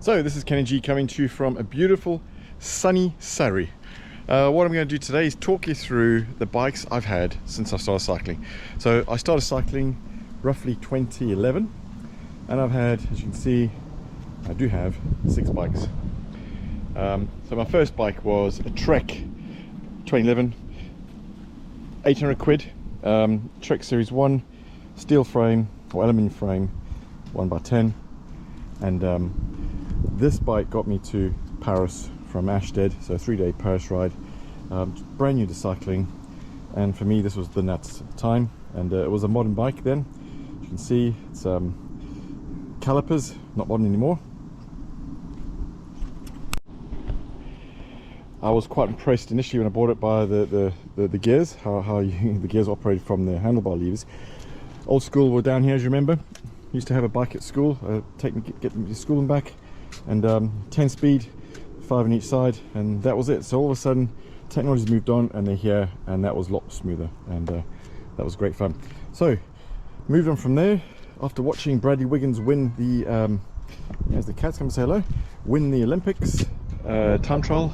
So this is Kenny G coming to you from a beautiful sunny Surrey. What I'm going to do today is talk you through the bikes I've had since I started cycling. So I started cycling roughly 2011 and I've had, as you can see, I do have 6 bikes. So my first bike was a Trek 2011, 800 quid, Trek Series 1, steel frame or aluminium frame, 1x10, and this bike got me to Paris from Ashtead, so a 3-day Paris ride, brand new to cycling, and for me this was the nuts at the time, and it was a modern bike then. You can see it's calipers, not modern anymore. I was quite impressed initially when I bought it by the gears, how the gears operated from the handlebar levers. Old school were down here, as you remember. Used to have a bike at school, get me to school and back, and 10 speed, 5 on each side, and that was it. So all of a sudden technology's moved on and they're here, and that was a lot smoother, and that was great fun. So moved on from there after watching Bradley Wiggins win the as the cats come and say hello, win the Olympics time trial.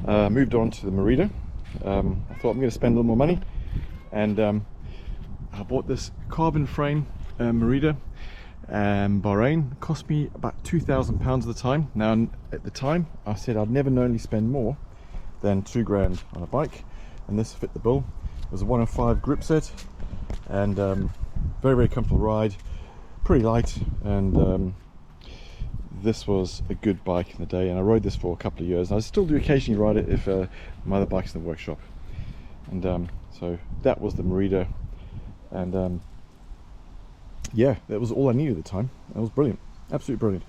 Moved on to the Merida. I thought I'm going to spend a little more money, and I bought this carbon frame Merida. Bahrain. Cost me about £2,000 at the time. Now at the time I said I'd never knowingly spend more than £2 on a bike, and this fit the bill. It was a 105 grip set, and very comfortable ride, pretty light, and this was a good bike in the day, and I rode this for a couple of years, and I still do occasionally ride it if my other bike's in the workshop. And so that was the Merida, and yeah, that was all I needed at the time. That was brilliant, absolutely brilliant.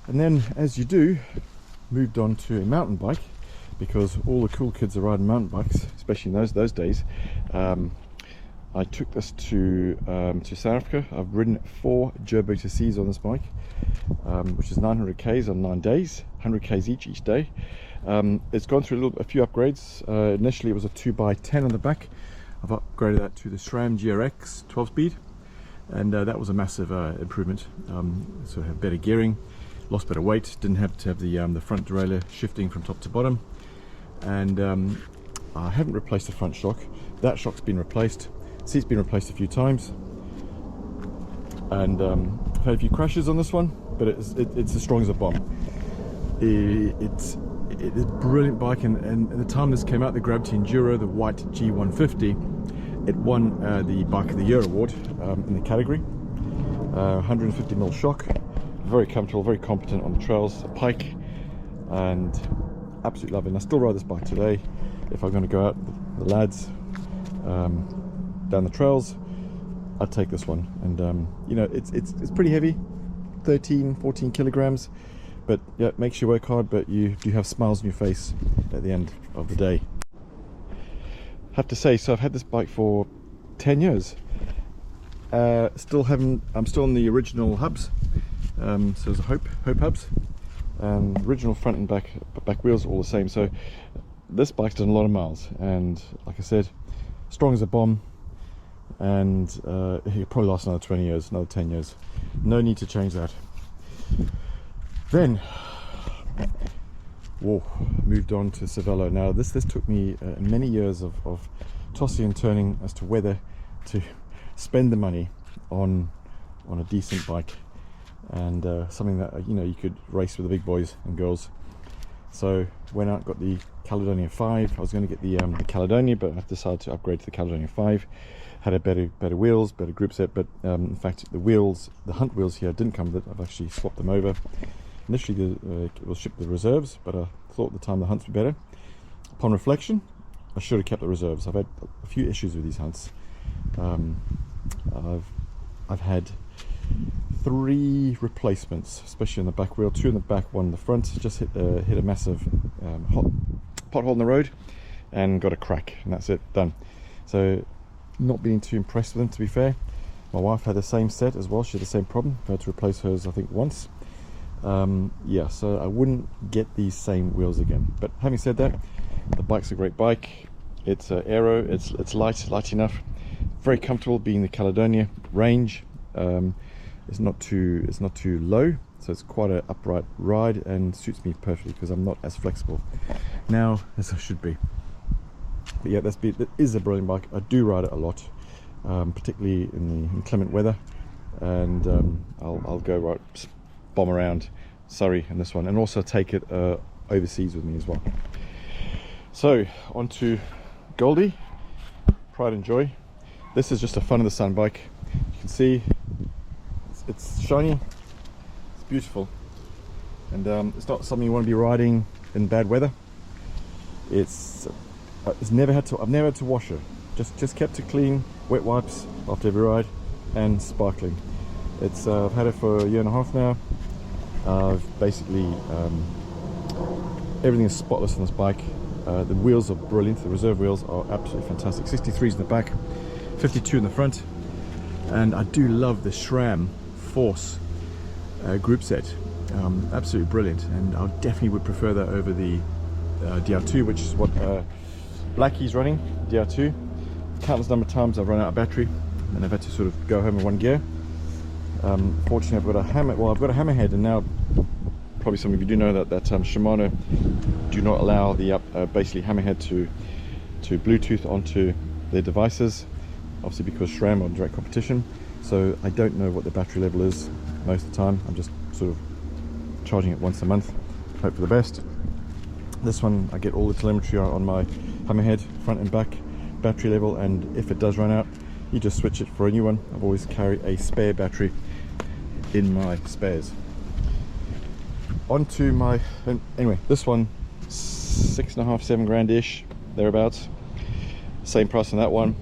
And then, as you do, moved on to a mountain bike, because all the cool kids are riding mountain bikes, especially in those days. I took this to South Africa. I've ridden 4 Gerberg C's on this bike, which is 900 k's on 9 days, 100 k's each day. It's gone through a few upgrades. Initially it was a 2x10 on the back. I've upgraded that to the SRAM GRX 12 speed, and that was a massive improvement. So I have better gearing, lost better weight, didn't have to have the front derailleur shifting from top to bottom, and I haven't replaced the front shock. That shock's been replaced. Seat's been replaced a few times, and I've had a few crashes on this one, but it's as strong as a bomb. It's a brilliant bike, and at the time this came out, the Gravity Enduro, the Whyte G150, it won the Bike of the Year award in the category. 150mm shock, very comfortable, very competent on the trails, a pike, and absolutely love it. And I still ride this bike today. If I'm going to go out with the lads down the trails, I'd take this one. And you know, it's pretty heavy, 13-14 kilograms, but yeah, it makes you work hard, but you do have smiles on your face at the end of the day. Have to say, so I've had this bike for 10 years. I'm still on the original hubs. So there's a Hope hubs, original front and back wheels, all the same. So this bike's done a lot of miles, and like I said, strong as a bomb, and it'll probably last another 20 years, another 10 years. No need to change that. Then, whoa, moved on to Cervelo. Now this took me many years of tossing and turning as to whether to spend the money on a decent bike, and something that, you know, you could race with the big boys and girls. So went out and got the Caledonia 5. I was going to get the Caledonia, but I decided to upgrade to the Caledonia 5. Had a better wheels, better grip set, but in fact the hunt wheels here didn't come with it. I've actually swapped them over. Initially it was shipped the reserves, but I thought at the time the hunts were better. Upon reflection, I should have kept the reserves. I've had a few issues with these hunts. I've had 3 replacements, especially on the back wheel, 2 in the back, 1 in the front. Just hit a massive pothole in the road and got a crack, and that's it, done. So not being too impressed with them, to be fair. My wife had the same set as well. She had the same problem. I had to replace hers, I think, once. Yeah, so I wouldn't get these same wheels again. But having said that, the bike's a great bike. It's aero, it's light enough, very comfortable, being the Caledonia range. It's not too low, so it's quite an upright ride and suits me perfectly because I'm not as flexible now as I should be. But yeah, that is a brilliant bike. I do ride it a lot, particularly in the inclement weather, and I'll go right bomb around Surrey in this one, and also take it overseas with me as well. So on to Goldie, Pride and Joy. This is just a fun in the sun bike. You can see it's shiny, it's beautiful, and it's not something you want to be riding in bad weather. I've never had to wash it. Just kept it clean, wet wipes after every ride, and sparkling. I've had it for a year and a half now. I've basically everything is spotless on this bike. The wheels are brilliant. The reserve wheels are absolutely fantastic. 63s in the back, 52 in the front, and I do love the SRAM Force group set. Absolutely brilliant, and I definitely would prefer that over the DR2, which is what Blackie's running. DR2. Countless number of times I've run out of battery and I've had to sort of go home in one gear. Fortunately, I've got a hammerhead, and now probably some of you do know that Shimano do not allow the basically hammerhead to Bluetooth onto their devices, obviously because SRAM are in direct competition. So I don't know what the battery level is most of the time. I'm just sort of charging it once a month, hope for the best. This one I get all the telemetry on my hammerhead, front and back, battery level, and if it does run out, you just switch it for a new one. I've always carried a spare battery in my spares. Onto my, anyway, this one, 6.5, 7 grand ish, thereabouts. Same price on that one.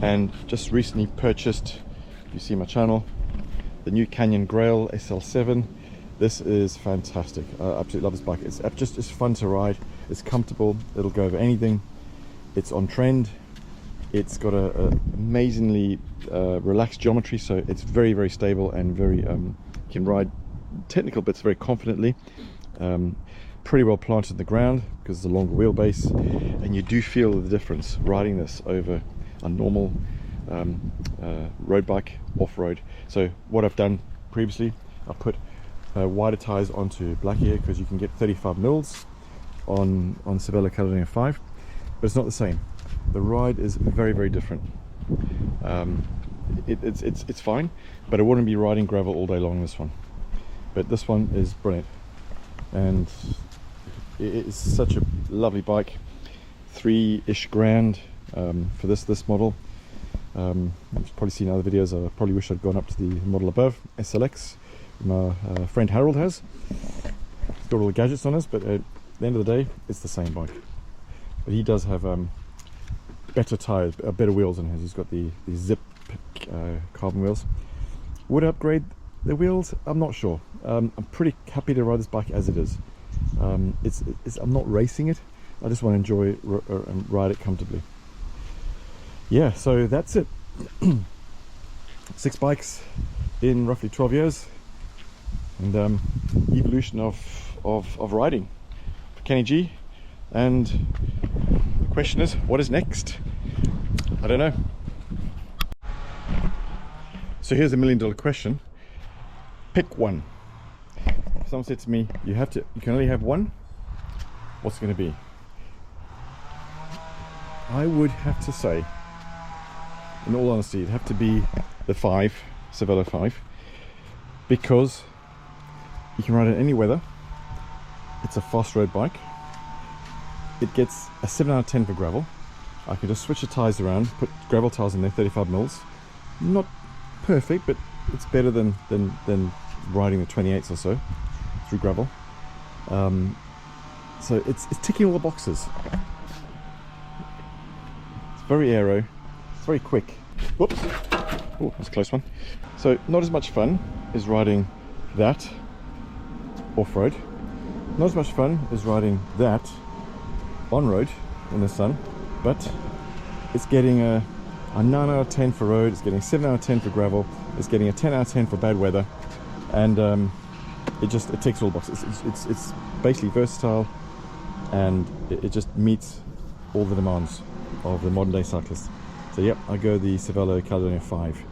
And just recently purchased, if you see my channel, the new Canyon Grail SL7. This is fantastic. I absolutely love this bike. It's fun to ride. It's comfortable. It'll go over anything. It's on trend. It's got a amazingly relaxed geometry, so it's very, very stable and very can ride technical bits very confidently. Pretty well planted in the ground because it's a longer wheelbase, and you do feel the difference riding this over a normal road bike off-road. So what I've done previously, I put wider tires onto Blackie here because you can get 35 mils on Cervelo Caledonia 5, but it's not the same. The ride is very, very different. It's fine, but I wouldn't be riding gravel all day long in this one. But this one is brilliant, and it is such a lovely bike. 3-ish grand for this model. You've probably seen other videos. I probably wish I'd gone up to the model above, SLX. My friend Harold has. He's got all the gadgets on us, but at the end of the day, it's the same bike. But he does have better tires, better wheels on his. He's got the Zip carbon wheels. Would I upgrade the wheels? I'm not sure. I'm pretty happy to ride this bike as it is. I'm not racing it. I just want to enjoy and ride it comfortably. Yeah, so that's it. 6 bikes in roughly 12 years, and evolution of riding for Kenny G. And the question is, what is next? I don't know. So here's a $1 million question. Pick one. Someone said to me, you can only have one. What's it going to be? I would have to say, in all honesty, it'd have to be the 5, Cervelo 5, because you can ride it in any weather. It's a fast road bike. It gets a 7 out of 10 for gravel. I can just switch the tires around, put gravel tires in there, 35 mils. Not perfect, but it's better than riding the 28s or so through gravel. So it's ticking all the boxes. It's very aero. It's very quick. Whoops. Oh, that's a close one. So not as much fun as riding that off-road. Not as much fun as riding that on-road in the sun, but it's getting a 9 out of 10 for road, it's getting a 7 out of 10 for gravel, it's getting a 10 out of 10 for bad weather, and it ticks all the boxes. It's basically versatile, and it just meets all the demands of the modern day cyclist. So yep, I go the Cervelo Caledonia 5.